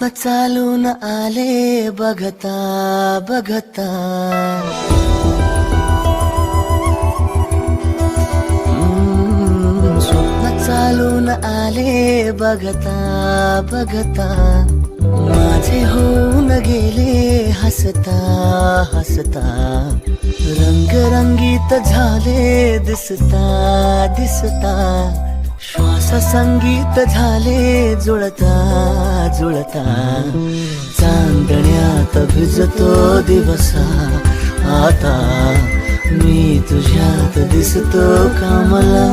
स्वप्न चालून आले बघता बघता, स्वप्न चालून आले बघता बघता, माझे होऊन गेले हसता हसता, रंगरंगीत झाले दिसता दिसता, श्वास संगीत झाले जुळता जुळता, चांदण्यात भिजतो दिवसा आता, मी तुझ्यात दिसतो कमला.